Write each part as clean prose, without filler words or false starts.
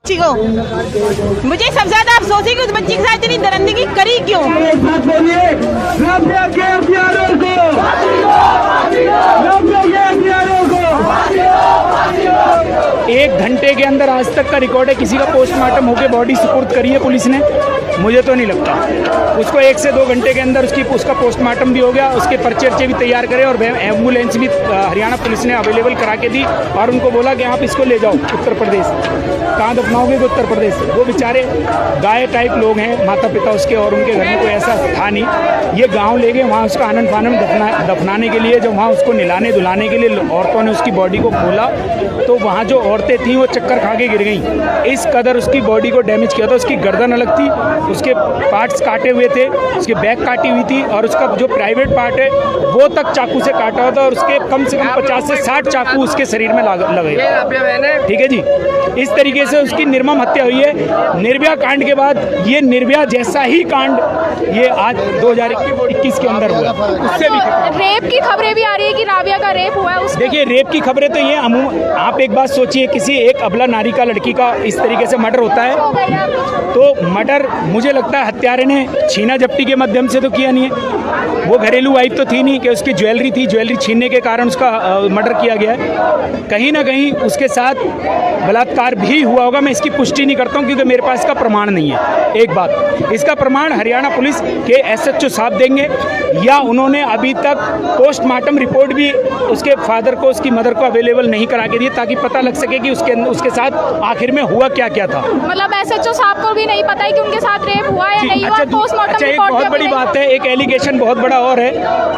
बच्ची को मुझे सबसे ज्यादा अफसोस है कि उस बच्ची के साथ इतनी दरिंदगी करी क्यों। एक घंटे के अंदर आज तक का रिकॉर्ड है, किसी का पोस्टमार्टम होकर बॉडी सुपुर्द करी है पुलिस ने? मुझे तो नहीं लगता। उसको 1 से 2 घंटे के अंदर उसका पोस्टमार्टम भी हो गया, उसके पर्चे भी तैयार करे और एम्बुलेंस भी हरियाणा पुलिस ने अवेलेबल करा के दी और उनको बोला कि आप इसको ले जाओ उत्तर प्रदेश। कहाँ दफनाओगे? तो उत्तर प्रदेश। वो बेचारे गाय टाइप लोग हैं, माता पिता उसके, और उनके घर में कोई ऐसा था नहीं। ये गाँव ले गए वहाँ उसका आनंद फानन दफनाने के लिए। जब वहाँ उसको निलाने धुलाने के लिए औरतों ने उसकी बॉडी को खोला तो वहाँ जो औरतें थीं वो चक्कर खा के गिर गईं। इस कदर उसकी बॉडी को डैमेज किया था। उसकी गर्दन अलग थी, उसके पार्ट्स काटे हुए थे, उसकी बैक काटी हुई थी और उसका जो प्राइवेट पार्ट है वो तक चाकू से काटा हुआ था और उसके कम से कम 50 से 60 चाकू उसके शरीर में लगे। ठीक है जी, इस तरीके से उसकी निर्मम हत्या हुई है। निर्भया कांड के बाद ये निर्भया जैसा ही कांड ये आज 2021 के अंदर हुआ। उससे भी रेप की खबरें भी आ रही है कि राबिया का रेप हुआ है। देखिए, रेप की खबरें तो ये आप एक बात सोचिए, किसी एक अबला नारी का, लड़की का इस तरीके से मर्डर होता है तो मर्डर मुझे लगता है हत्यारे ने छीना झपटी के माध्यम से तो किया नहीं है। वो घरेलू वाइफ तो थी नहीं कि उसकी ज्वेलरी थी, ज्वेलरी छीनने के कारण उसका मर्डर किया गया है। कहीं ना कहीं उसके साथ बलात्कार भी हुआ होगा। मैं इसकी पुष्टि नहीं करता हूँ क्योंकि मेरे पास इसका प्रमाण नहीं है। एक बात, इसका प्रमाण हरियाणा पुलिस के SHO साहब देंगे या उन्होंने अभी तक पोस्टमार्टम रिपोर्ट भी उसके फादर को, उसकी मदर को अवेलेबल नहीं करा के दी ताकि पता लग सके कि उसके साथ आखिर में हुआ क्या क्या था। मतलब SHO साहब को भी नहीं पता है कि उनके साथ रेप हुआ या नहीं हुआ। पोस्टमार्टम एक बहुत बड़ी बात है, एक एलिगेशन बहुत बड़ा और है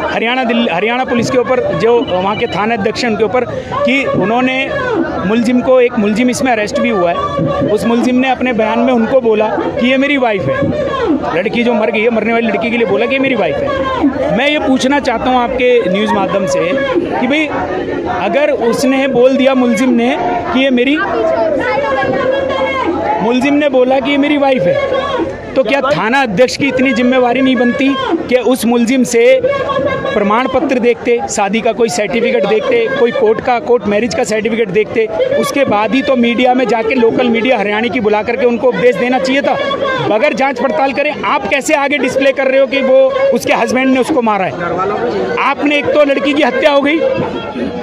हरियाणा पुलिस के ऊपर, जो वहाँ के थाना अध्यक्ष उनके ऊपर, कि उन्होंने मुलजिम को, एक मुलजिम इसमें अरेस्ट भी हुआ है, उस मुलजिम ने अपने बयान में उनको बोला कि ये मेरी वाइफ है। लड़की जो मर गई है, मरने वाली लड़की के लिए बोला कि ये मेरी वाइफ है। मैं ये पूछना चाहता हूँ आपके न्यूज़ माध्यम से कि भाई अगर उसने बोल दिया, मुलजिम ने, कि ये मेरी, मुलजिम ने बोला कि ये मेरी वाइफ है, तो क्या थाना अध्यक्ष की इतनी जिम्मेवारी नहीं बनती कि उस मुलजिम से प्रमाण पत्र देखते, शादी का कोई सर्टिफिकेट देखते, कोई कोर्ट मैरिज का सर्टिफिकेट देखते, उसके बाद ही तो मीडिया में जाके लोकल मीडिया हरियाणा की बुला करके उनको उपदेश देना चाहिए था। बगैर जांच पड़ताल करें आप कैसे आगे डिस्प्ले कर रहे हो कि वो उसके हस्बैंड ने उसको मारा है? आपने एक तो लड़की की हत्या हो गई,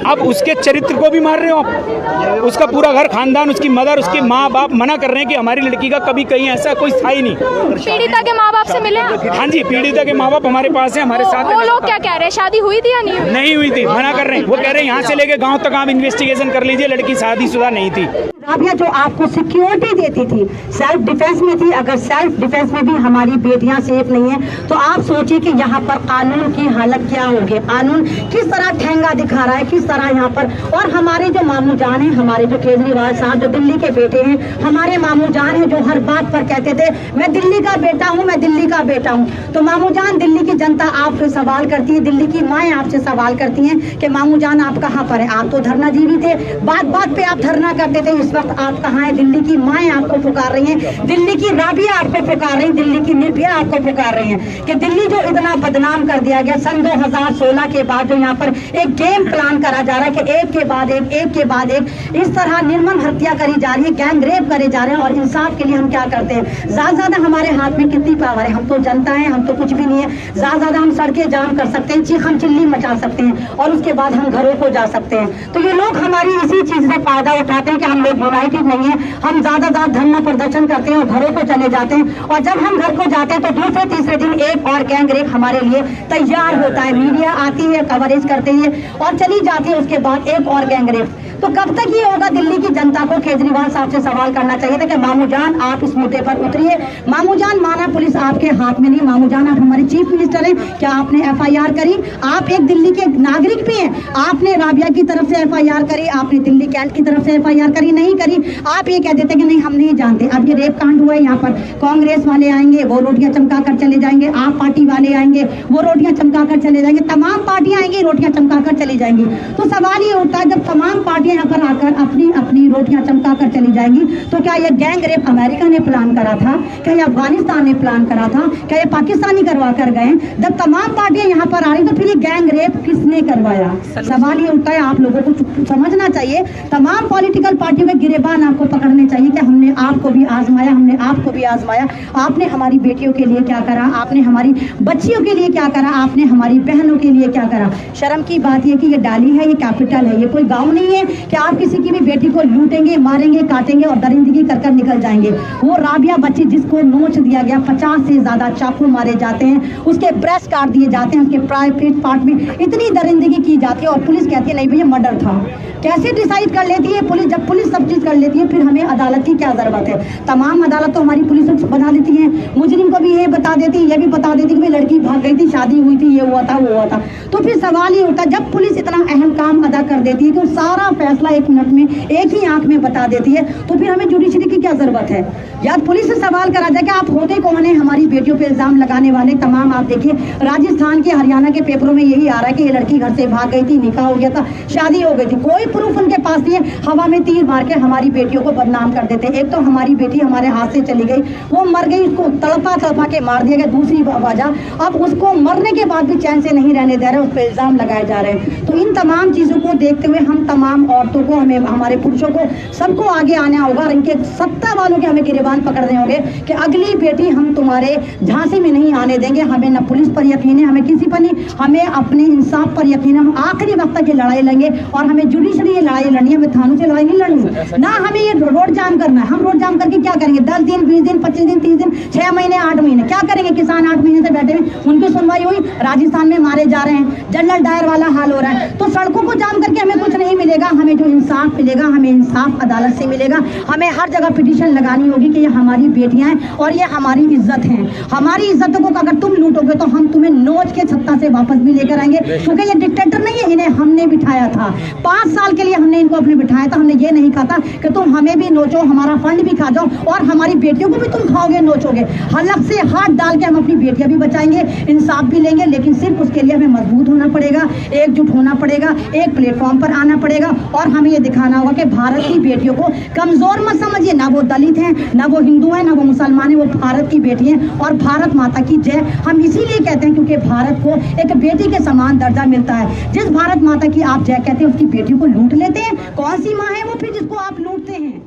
अब उसके चरित्र को भी मार रहे हो आप। उसका पूरा घर खानदान, उसकी मदर, उसके माँ बाप मना कर रहे हैं कि हमारी लड़की का कभी कहीं ऐसा कोई था ही नहीं। पीड़िता के माँ बाप से मिले? हाँ जी, पीड़िता के माँ बाप हमारे पास है, हमारे साथ। वो लोग क्या कह रहे हैं, शादी हुई थी या नहीं हुई थी? मना कर रहे हैं। वो कह रहे हैं यहाँ से लेके गांव तक आप इन्वेस्टिगेशन कर लीजिए, लड़की शादीशुदा नहीं थी। राबिया जो आपको सिक्योरिटी देती थी, सेल्फ डिफेंस में थी, अगर सेल्फ डिफेंस में भी हमारी बेटियां सेफ नहीं है तो आप सोचिए कि यहाँ पर कानून की हालत क्या होगी। कानून किस तरह ठेंगा दिखा रहा है, किस तरह यहाँ पर। और हमारे जो मामू जान है, हमारे जो केजरीवाल साहब जो दिल्ली के बेटे हैं, हमारे मामू जान है जो हर बात पर कहते थे मैं दिल्ली का बेटा हूँ, मैं दिल्ली का बेटा हूँ। तो मामू जान, दिल्ली की जनता आपसे सवाल करती है, दिल्ली की माएँ आपसे सवाल करती हैं कि मामू जान आप कहाँ पर है? आप तो धरनाजीवी थे, बात बात पे आप धरना करते थे, इस वक्त आप कहाँ हैं? दिल्ली की माएँ आपको पुकार रही हैं, दिल्ली की राबिया आपको पुकार रही है, दिल्ली की निर्भया आपको पुकार रही है कि दिल्ली जो इतना बदनाम कर दिया गया सन 2016 के बाद, जो यहाँ पर एक गेम प्लान करा जा रहा है कि एक के बाद एक इस तरह निर्मम हत्या करी जा रही है, गैंग रेप करे जा रहे हैं। और इंसाफ के लिए हम क्या करते हैं? ज्यादा हमारे हाथ में कितनी पावर है? हम तो जनता है, हम तो कुछ भी नहीं है। ज्यादा हम सड़कें जाम कर सकते हैं, चीखम चिल्ली मचा सकते हैं और उसके बाद हम घरों को जा सकते हैं। तो ये लोग हमारी इसी चीज से फायदा उठाते हैं कि हम लोग यूनाइटेड नहीं है, हम ज्यादा धरना प्रदर्शन करते हैं और घरों को चले जाते हैं। और जब हम घर को जाते हैं तो दूसरे तीसरे दिन एक और गैंग रेप हमारे लिए तैयार होता है। मीडिया आती है, कवरेज करते हैं और चली जाती है, उसके बाद एक और गैंग रेप। तो कब तक ये होगा? दिल्ली की जनता को केजरीवाल साहब से सवाल करना चाहिए था कि मामू जान आप इस मुद्दे पर उतरिए। मामू जान, माना पुलिस आपके हाथ में नहीं, मामू जान आप हमारे चीफ मिनिस्टर हैं, क्या आपने FIR करी? आप एक दिल्ली के नागरिक भी हैं, आपने राबिया की तरफ से FIR करी? आपने दिल्ली कैंट की तरफ से FIR करी? नहीं करी। आप ये कह देते कि नहीं हम नहीं जानते। अब ये रेप कांड हुआ है, यहाँ पर कांग्रेस वाले आएंगे, वो रोटियां चमका कर चले जाएंगे, आप पार्टी वाले आएंगे, वो रोटियां चमका कर चले जाएंगे, तमाम पार्टियां आएंगी, रोटियां चमका कर चली जाएंगी। तो सवाल ये उठता है, जब तमाम पार्टियां यहाँ पर आकर अपनी अपनी रोटियां चमका कर चली जाएंगी। तो क्या ये गैंग रेप अमेरिका ने प्लान करा था? क्या ये अफगानिस्तान ने प्लान करा था? क्या ये पाकिस्तानी करवा कर गए? जब तमाम पार्टियां यहाँ पर आ रही तो फिर ये गैंग रेप किसने करवाया? सवाल ये उठता है, आप लोगों को समझना चाहिए। तमाम पॉलिटिकल पार्टियों के गिरेबान आपको पकड़ने चाहिए कि हमने आपको भी आजमाया, हमने आपको भी आजमाया। आपने हमारी बेटियों के लिए क्या करा? आपने हमारी बच्चियों के लिए क्या करा? आपने हमारी बहनों के लिए क्या करा? शर्म की बात यह कि ये डाली है, ये कैपिटल है, ये कोई गांव नहीं है कि आप किसी की भी बेटी को लूटेंगे, मारेंगे, काटेंगे और दरिंदगी कर निकल जाएंगे। वो राबिया बच्ची जिसको नोच दिया गया, 50 से ज्यादा चाकू मारे जाते हैं, उसके ब्रेस्ट काट दिए जाते हैं, उसके प्राइवेट पार्ट में इतनी दरिंदगी की जाती है और पुलिस कहती है नहीं भैया मर्डर था। कैसे डिसाइड कर लेती है पुलिस? जब पुलिस सब चीज कर लेती है फिर हमें अदालत की क्या जरूरत है? तमाम अदालत तो हमारी पुलिस बना देती है, मुजरिम को भी ये बता देती है, ये भी बता देती कि लड़की भाग गई थी, शादी हुई थी, ये हुआ था, वो हुआ था। तो फिर सवाल ये उठता, जब पुलिस इतना अहम काम अदा कर देती है कि सारा फैसला 1 मिनट में एक ही आंख में बता देती है, तो फिर हमें जुडिशरी की क्या जरूरत है? या पुलिस से सवाल करा जाए कि आप होते कौन है हमारी बेटियों पे इल्जाम लगाने वाले? तमाम आप देखिए राजस्थान के, हरियाणा के पेपरों में यही आ रहा है कि ये लड़की घर से भाग गई थी, निकाह हो गया था, शादी हो गई थी, कोई प्रूफ उनके पास नहीं है। हवा में तीर मार के हमारी बेटियों को बदनाम कर देते। एक तो हमारी बेटी हमारे हाथ से चली गई, वो मर गई, उसको तड़पा तड़पा के मार दिया गया। दूसरी वजह, अब उसको मरने के बाद भी चैन से नहीं रहने दे रहे, उस पर इल्जाम लगाए जा रहे हैं। तो इन तमाम चीजों को देखते हुए हम तमाम औरतों को, हमें, हमारे पुरुषों को, सबको आगे आना होगा और इनके सत्ता वालों के हमें गिरेबान पकड़ने होंगे कि अगली बेटी हम तुम्हारे झांसे में नहीं आने देंगे। हमें न पुलिस पर यकीन है, हमें किसी पर नहीं, हमें अपने इंसाफ पर यकीन है। हम आखिरी वक्त तक ये लड़ाई लड़ेंगे और हमें जुडिशरी ये लड़ाई लड़नी है, हमें थानों से लड़ाई नहीं लड़नी ना। हमें ये रोड जाम करना है। हम रोड जाम करके क्या करेंगे? 10 दिन, 20 दिन, 25 दिन, 30 दिन, 6 महीने, 8 महीने क्या करेंगे? किसान 8 महीने से बैठे हुए, उनकी सुनवाई हुई, राजस्थान में मारे जा रहे हैं, जनरल डायर वाला हाल हो रहा है। तो सड़कों को जाम करके हमें कुछ नहीं मिलेगा। हमें जो इंसाफ मिलेगा, हमें इंसाफ अदालत से मिलेगा। हमें हर जगह पिटीशन लगानी होगी कि ये हमारी बेटियां हैं और ये हमारी इज्जत है। हमारी इज्जतों को अगर तुम लूटोगे तो हम तुम्हें नोच के छत्ता से वापस भी लेकर आएंगे, क्योंकि ये डिक्टेटर नहीं है, इन्हें हमने बिठाया था। 5 साल के लिए हमने इनको अपने बिठाया था। हमने ये नहीं कहा था कि तुम हमें भी नोचो, हमारा फंड भी खा जाओ और हमारी बेटियों को भी तुम खाओगे, नोचोगे। हलक से हाथ डाल के हम अपनी बेटियां भी बचाएंगे, इंसाफ भी लेंगे, लेकिन सिर्फ उसके लिए हमें मजबूत होना पड़ेगा, एकजुट होना पड़ेगा, एक प्लेटफॉर्म पर आना पड़ेगा और हमें ये दिखाना होगा कि भारत की बेटियों को कमजोर मत समझिए। ना वो दलित हैं, ना वो हिंदू हैं, ना वो मुसलमान हैं, वो भारत की बेटी हैं और भारत माता की जय। हम इसीलिए कहते हैं क्योंकि भारत को एक बेटी के समान दर्जा मिलता है। जिस भारत माता की आप जय कहते हैं उसकी बेटियों को लूट लेते हैं। कौन सी माँ है वो फिर जिसको आप लूटते हैं?